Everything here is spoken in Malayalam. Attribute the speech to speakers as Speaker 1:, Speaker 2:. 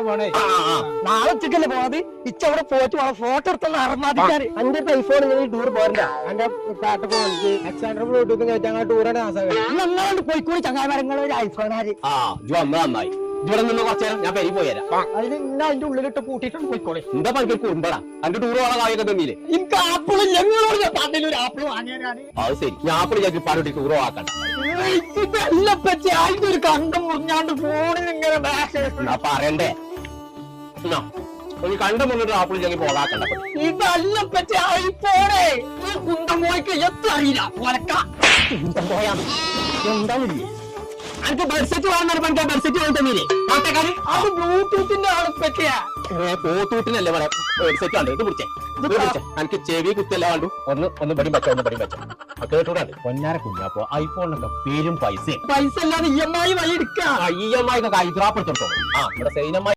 Speaker 1: പോണേ.
Speaker 2: നാളെ ഉച്ചക്കല്ലേ പോണത്? ഇച്ചവിടെ പോയിട്ട് ഫോട്ടോ എടുത്തുള്ള അറമാദിക്കാൻ എന്റെ ഐഫോൺ ടൂർ പോരണ്ട.
Speaker 1: എന്റെ എക്സാൻഡർ ബ്ലൂടൂത്ത് കയറ്റി അങ്ങനെ ടൂറാണ്
Speaker 2: നന്നായിട്ട് പോയിക്കോളി ചങ്ങായിമാരങ്ങൾ ഒരു ഐഫോണാര്.
Speaker 3: നന്നായി ഇവിടെ നിന്ന് കുറച്ചേരം ഞാൻ പെരി പോയരാ.
Speaker 2: അതിന് ഇന്ന അതിന്റെ ഉള്ളിലിട്ട് പൂട്ടിയിട്ടുണ്ട് പോയിക്കോളെ.
Speaker 3: എന്താ പണിക്ക് കുണ്ടടാ എന്റെ ടൂർ പോകാൻ കായൊക്കെ തന്നീല്ലേ?
Speaker 2: എനിക്ക് ആപ്പിള് ഞങ്ങളോട് ഞാൻ പറഞ്ഞൊരു ആപ്പിള് വാങ്ങിയാലാണ്.
Speaker 3: അത് ശരി ഞാൻ ആപ്പിൾ ഞാൻ പാടോട്ടി ടൂർ ആക്കണ്ട.
Speaker 2: ഇതെല്ലാം പറ്റി അതിന്റെ ഒരു കണ്ടം മുറിഞ്ഞാണ്ട് ഫോണിൽ ഇങ്ങനെ
Speaker 3: ഞാൻ പറയണ്ടേ കണ്ടു മുന്നിട്ട് ആപ്പിൾ ഞങ്ങൾ പോകാക്കണ്ട.
Speaker 2: ഇതെല്ലാം പറ്റി ഐഫോണേ കുണ്ടം പോയിക്ക് എത്ര അറിയില്ല ഒലക്ക കുണ്ടം പോയാ എന്താണില്ലേ?
Speaker 3: എനിക്ക് ബഡ്സെറ്റ് വാങ്ങാൻ ബഡ്സെറ്റ് വാങ്ങി തന്നീല്ലേ?
Speaker 2: അത് ബ്ലൂടൂത്തിന്റെ ആളെ പറ്റിയാ.
Speaker 3: ബ്ലൂടൂത്തിനല്ലേ പറയാം ഹെഡ്സെറ്റ് ആണ്. ഇത് പിടിച്ചേ എനിക്ക് ചെവി കുത്തല്ല വേണ്ടു. ഒന്ന് പടി വെച്ചോ കേട്ടൂടാണ്ട് പൊന്നാര കുഞ്ഞാപ്പോ ഐഫോണിനൊക്കെ പേരും പൈസ
Speaker 2: അല്ലാതെ EMI വഴി എടുക്കാം.
Speaker 3: EMI ഒക്കെ ഹൈദരാബാദ് ഇവിടെ സൈനമായി